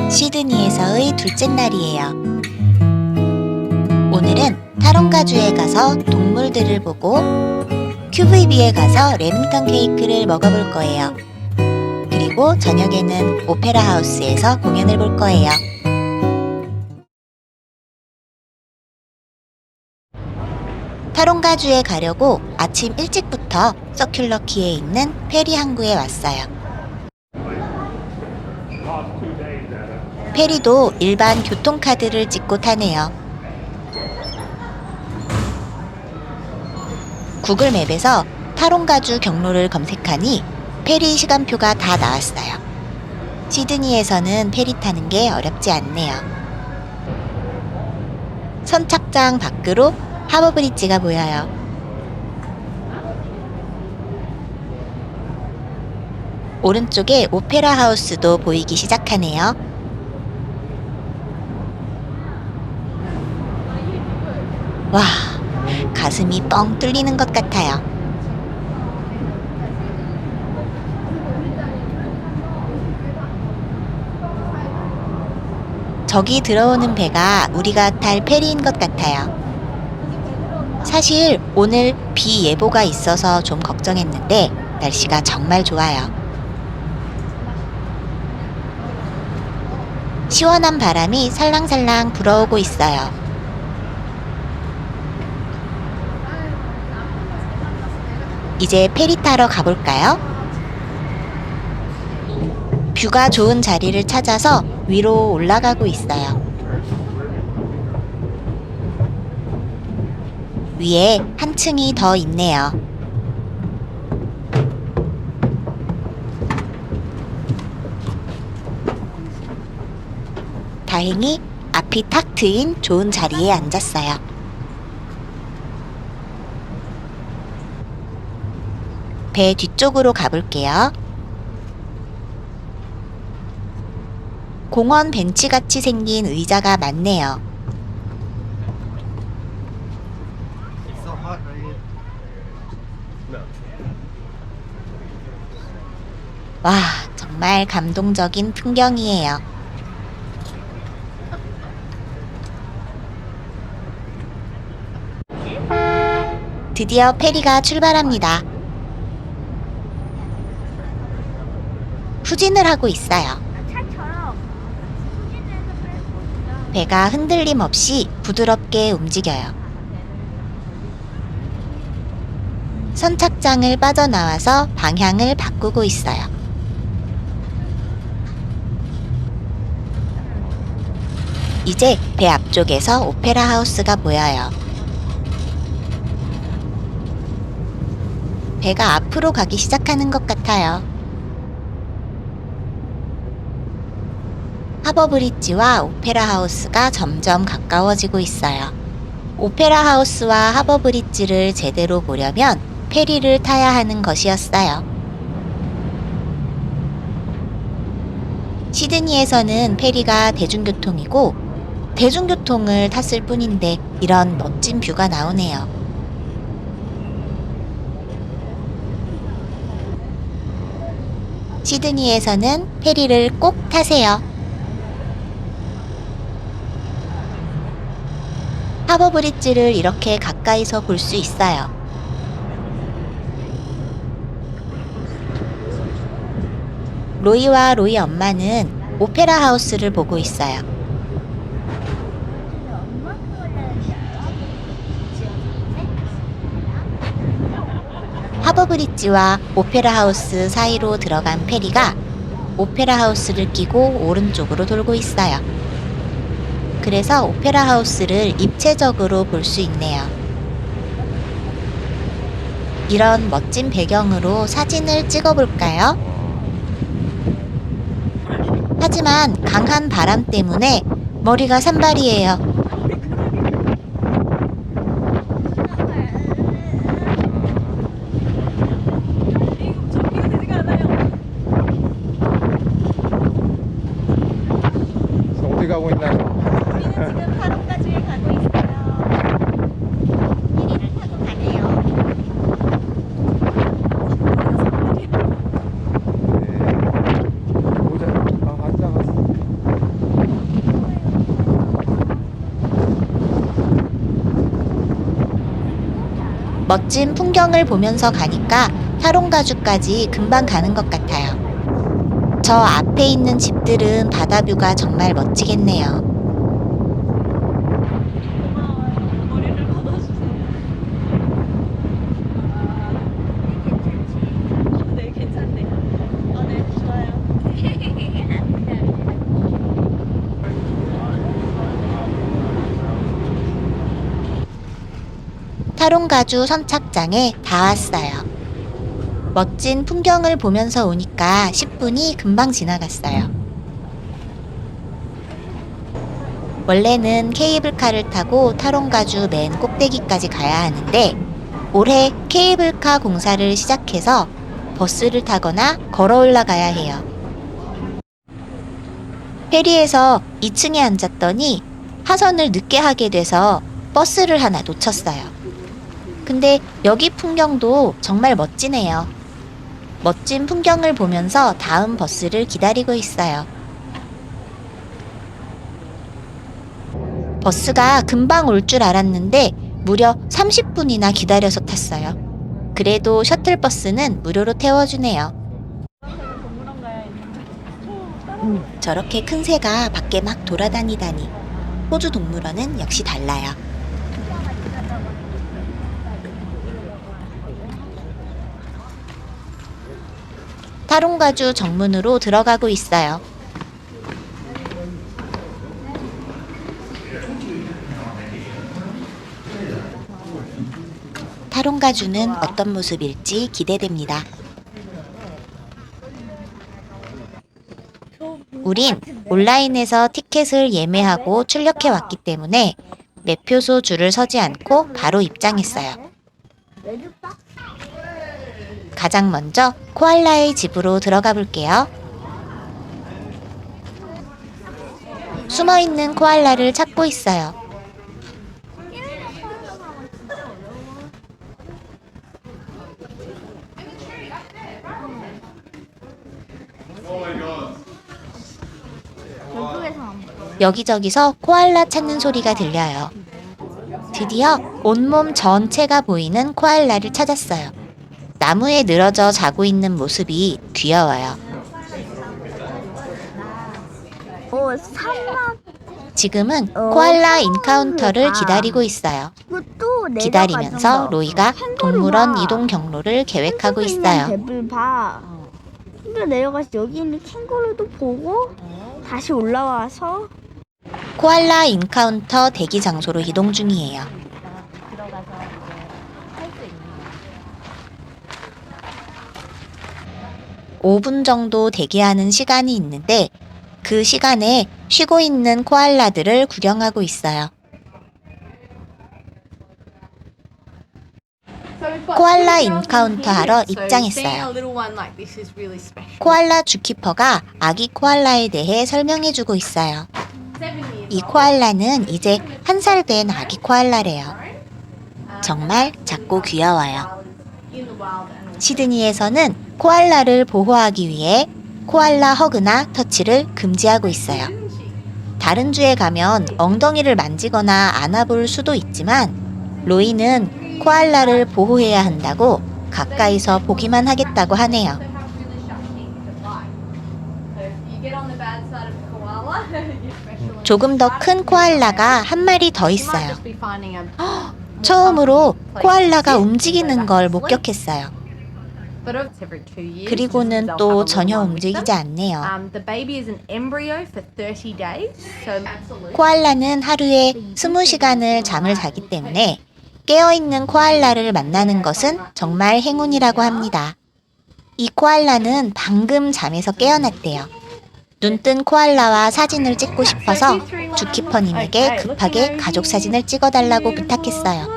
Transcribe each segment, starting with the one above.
시드니에서의 둘째 날이에요. 오늘은 타롱가주에 가서 동물들을 보고 QVB에 가서 레밍턴 케이크를 먹어볼 거예요. 그리고 저녁에는 오페라 하우스에서 공연을 볼 거예요. 타롱가주에 가려고 아침 일찍부터 서큘러키에 있는 페리 항구에 왔어요. 페리도 일반 교통카드를 찍고 타네요. 구글 맵에서 타롱가주 경로를 검색하니 페리 시간표가 다 나왔어요. 시드니에서는 페리 타는 게 어렵지 않네요. 선착장 밖으로 하버브리지가 보여요. 오른쪽에 오페라 하우스도 보이기 시작하네요. 와, 가슴이 뻥 뚫리는 것 같아요. 저기 들어오는 배가 우리가 탈 페리인 것 같아요. 사실 오늘 비 예보가 있어서 좀 걱정했는데 날씨가 정말 좋아요. 시원한 바람이 살랑살랑 불어오고 있어요. 이제 페리 타러 가볼까요? 뷰가 좋은 자리를 찾아서 위로 올라가고 있어요. 위에 한 층이 더 있네요. 다행히 앞이 탁 트인 좋은 자리에 앉았어요. 배 뒤쪽으로 가볼게요. 공원 벤치같이 생긴 의자가 많네요. 와, 정말 감동적인 풍경이에요. 드디어 페리가 출발합니다. 후진을 하고 있어요. 배가 흔들림 없이 부드럽게 움직여요. 선착장을 빠져나와서 방향을 바꾸고 있어요. 이제 배 앞쪽에서 오페라 하우스가 보여요. 배가 앞으로 가기 시작하는 것 같아요. 하버브리지와 오페라 하우스가 점점 가까워지고 있어요. 오페라 하우스와 하버브리지를 제대로 보려면 페리를 타야 하는 것이었어요. 시드니에서는 페리가 대중교통이고 대중교통을 탔을 뿐인데 이런 멋진 뷰가 나오네요. 시드니에서는 페리를 꼭 타세요. 하버브리지를 이렇게 가까이서 볼 수 있어요. 로이와 로이 엄마는 오페라 하우스를 보고 있어요. 하버브리지와 오페라 하우스 사이로 들어간 페리가 오페라 하우스를 끼고 오른쪽으로 돌고 있어요. 그래서 오페라 하우스를 입체적으로 볼 수 있네요. 이런 멋진 배경으로 사진을 찍어볼까요? 하지만 강한 바람 때문에 머리가 산발이에요. 어디 가고 있나요? 우리는 지금 타롱가주에 가고 있어요. 페리를 타고 가네요. 네. 모자 앉아갔어. 멋진 풍경을 보면서 가니까 타롱가주까지 금방 가는 것 같아요. 저 앞에 있는 집들은 바다뷰가 정말 멋지겠네요. 머리를 걷어주세요. 네, 괜찮네요. 네, 좋아요. 타롱가주 선착장에 다 왔어요. 멋진 풍경을 보면서 오니까 10분이 금방 지나갔어요. 원래는 케이블카를 타고 타롱가주 맨 꼭대기까지 가야 하는데 올해 케이블카 공사를 시작해서 버스를 타거나 걸어 올라가야 해요. 페리에서 2층에 앉았더니 하선을 늦게 하게 돼서 버스를 하나 놓쳤어요. 근데 여기 풍경도 정말 멋지네요. 멋진 풍경을 보면서 다음 버스를 기다리고 있어요. 버스가 금방 올 줄 알았는데 무려 30분이나 기다려서 탔어요. 그래도 셔틀버스는 무료로 태워주네요. 저렇게 큰 새가 밖에 막 돌아다니다니. 호주 동물원은 역시 달라요. 타롱가주 정문으로 들어가고 있어요. 타롱가주는 어떤 모습일지 기대됩니다. 우린 온라인에서 티켓을 예매하고 출력해 왔기 때문에 매표소 줄을 서지 않고 바로 입장했어요. 가장 먼저 코알라의 집으로 들어가 볼게요. 숨어있는 코알라를 찾고 있어요. 여기저기서 코알라 찾는 소리가 들려요. 드디어 온몸 전체가 보이는 코알라를 찾았어요. 나무에 늘어져 자고 있는 모습이 귀여워요. 지금은 코알라 인카운터를 기다리고 있어요. 기다리면서 로이가 동물원 이동 경로를 계획하고 있어요. 근데 내려가서 여기 있는 캥거루도 보고 다시 올라와서 코알라 인카운터 대기 장소로 이동 중이에요. 5분 정도 대기하는 시간이 있는데 그 시간에 쉬고 있는 코알라들을 구경하고 있어요. 코알라 인카운터 하러 입장했어요. 코알라 주키퍼가 아기 코알라에 대해 설명해주고 있어요. 이 코알라는 이제 1살 된 아기 코알라래요. 정말 작고 귀여워요. 시드니에서는 코알라를 보호하기 위해 코알라 허그나 터치를 금지하고 있어요. 다른 주에 가면 엉덩이를 만지거나 안아볼 수도 있지만 로이는 코알라를 보호해야 한다고 가까이서 보기만 하겠다고 하네요. 조금 더 큰 코알라가 한 마리 더 있어요. 처음으로 코알라가 움직이는 걸 목격했어요. 그리고는 또 전혀 움직이지 않네요. 코알라는 하루에 20시간을 잠을 자기 때문에 깨어있는 코알라를 만나는 것은 정말 행운이라고 합니다. 이 코알라는 방금 잠에서 깨어났대요. 눈뜬 코알라와 사진을 찍고 싶어서 주키퍼님에게 급하게 가족 사진을 찍어달라고 부탁했어요.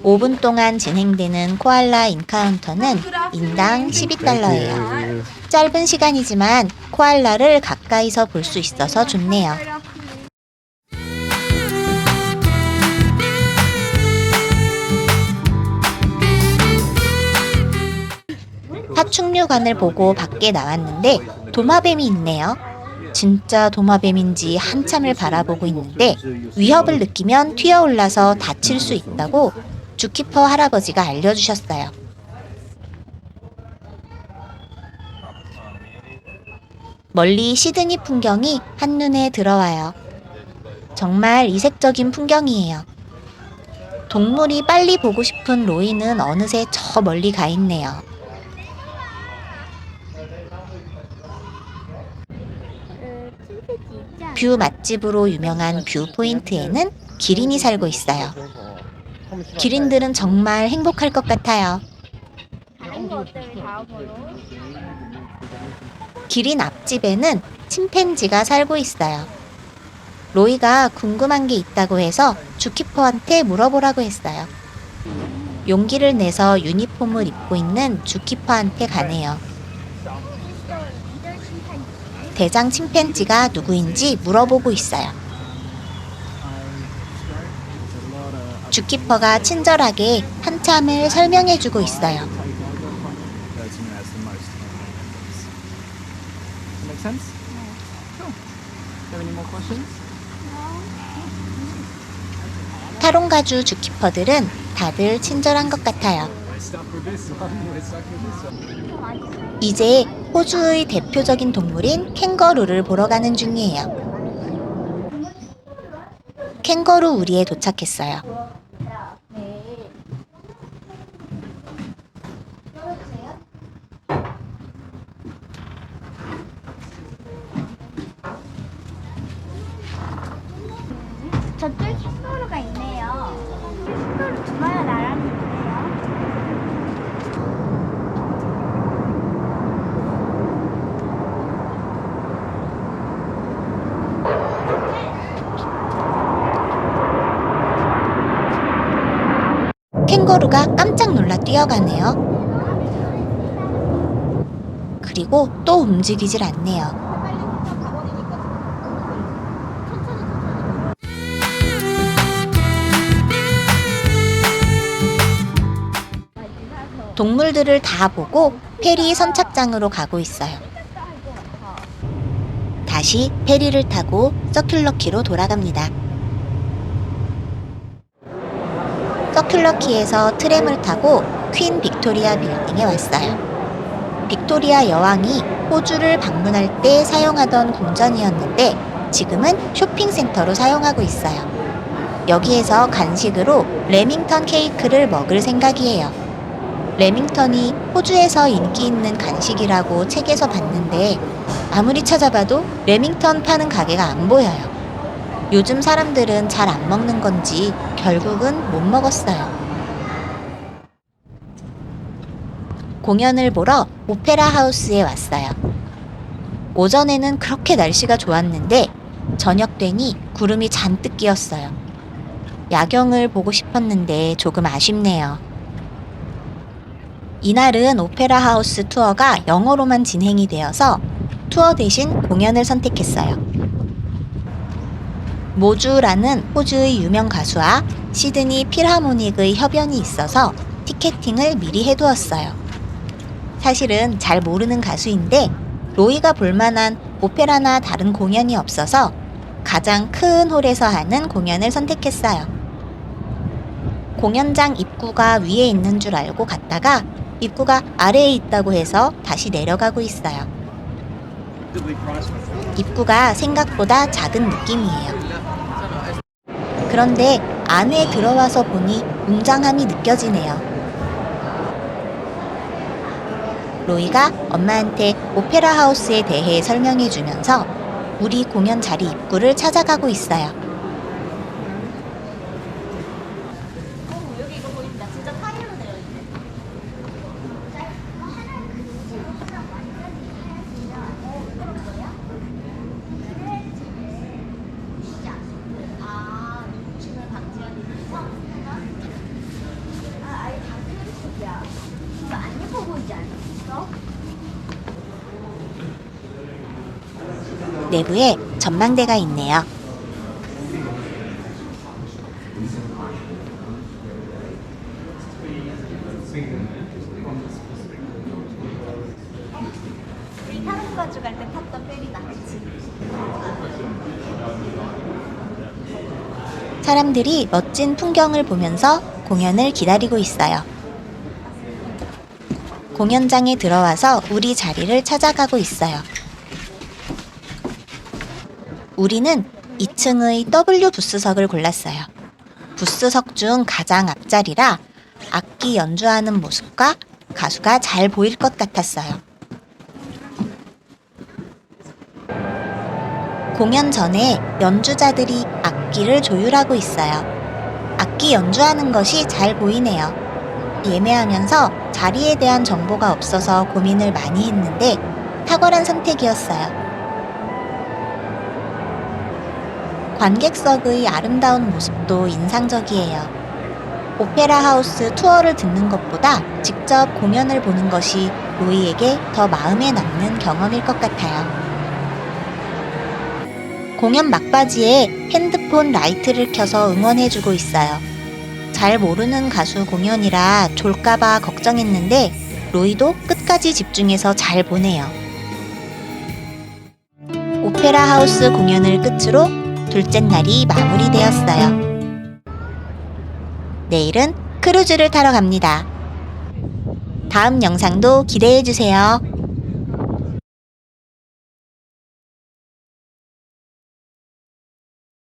5분 동안 진행되는 코알라 인카운터는 인당 12달러예요. 짧은 시간이지만 코알라를 가까이서 볼 수 있어서 좋네요. 파충류관을 보고 밖에 나왔는데 도마뱀이 있네요. 진짜 도마뱀인지 한참을 바라보고 있는데 위협을 느끼면 튀어올라서 다칠 수 있다고 주 키퍼 할아버지가 알려주셨어요. 멀리 시드니 풍경이 한눈에 들어와요. 정말 이색적인 풍경이에요. 동물이 빨리 보고 싶은 로이는 어느새 저 멀리 가 있네요. 뷰 맛집으로 유명한 뷰 포인트에는 기린이 살고 있어요. 기린들은 정말 행복할 것 같아요. 다른 거 어때? 다음으로. 기린 앞집에는 침팬지가 살고 있어요. 로이가 궁금한 게 있다고 해서 주키퍼한테 물어보라고 했어요. 용기를 내서 유니폼을 입고 있는 주키퍼한테 가네요. 대장 침팬지가 누구인지 물어보고 있어요. 주키퍼가 친절하게 한참을 설명해주고 있어요. Make sense? Cool. Have any more questions? 타롱가주 주키퍼들은 다들 친절한 것 같아요. 이제 호주의 대표적인 동물인 캥거루를 보러 가는 중이에요. 캥거루 우리에 도착했어요. 저쪽에 캥거루가 있네요. 캥거루 두 마리가 나란히 있네요. 캥거루가 깜짝 놀라 뛰어가네요. 그리고 또 움직이질 않네요. 동물들을 다 보고 페리 선착장으로 가고 있어요. 다시 페리를 타고 서큘러키로 돌아갑니다. 서큘러키에서 트램을 타고 퀸 빅토리아 빌딩에 왔어요. 빅토리아 여왕이 호주를 방문할 때 사용하던 궁전이었는데 지금은 쇼핑센터로 사용하고 있어요. 여기에서 간식으로 레밍턴 케이크를 먹을 생각이에요. 레밍턴이 호주에서 인기 있는 간식이라고 책에서 봤는데 아무리 찾아봐도 레밍턴 파는 가게가 안 보여요. 요즘 사람들은 잘 안 먹는 건지 결국은 못 먹었어요. 공연을 보러 오페라 하우스에 왔어요. 오전에는 그렇게 날씨가 좋았는데 저녁 되니 구름이 잔뜩 끼었어요. 야경을 보고 싶었는데 조금 아쉽네요. 이날은 오페라 하우스 투어가 영어로만 진행이 되어서 투어 대신 공연을 선택했어요. 모주라는 호주의 유명 가수와 시드니 필하모닉의 협연이 있어서 티켓팅을 미리 해두었어요. 사실은 잘 모르는 가수인데 로이가 볼만한 오페라나 다른 공연이 없어서 가장 큰 홀에서 하는 공연을 선택했어요. 공연장 입구가 위에 있는 줄 알고 갔다가 입구가 아래에 있다고 해서 다시 내려가고 있어요. 입구가 생각보다 작은 느낌이에요. 그런데 안에 들어와서 보니 웅장함이 느껴지네요. 로이가 엄마한테 오페라 하우스에 대해 설명해 주면서 우리 공연 자리 입구를 찾아가고 있어요. 여기 이거 보입니다. 진짜 타일로 되어 있네. 아, 눈침을 방지하기 위해서? 아예 다 플라스틱이야. 이거 안 예뻐 보이지 않았어? 내부에 전망대가 있네요. 우리 타롱가주 갈 때 탔던 페리다. 그치? 사람들이 멋진 풍경을 보면서 공연을 기다리고 있어요. 공연장에 들어와서 우리 자리를 찾아가고 있어요. 우리는 2층의 W 부스석을 골랐어요. 부스석 중 가장 앞자리라 악기 연주하는 모습과 가수가 잘 보일 것 같았어요. 공연 전에 연주자들이 악기를 조율하고 있어요. 악기 연주하는 것이 잘 보이네요. 예매하면서 자리에 대한 정보가 없어서 고민을 많이 했는데 탁월한 선택이었어요. 관객석의 아름다운 모습도 인상적이에요. 오페라 하우스 투어를 듣는 것보다 직접 공연을 보는 것이 로이에게 더 마음에 남는 경험일 것 같아요. 공연 막바지에 핸드폰 라이트를 켜서 응원해주고 있어요. 잘 모르는 가수 공연이라 졸까봐 걱정했는데 로이도 끝까지 집중해서 잘 보네요. 오페라 하우스 공연을 끝으로 둘째 날이 마무리되었어요. 내일은 크루즈를 타러 갑니다. 다음 영상도 기대해주세요.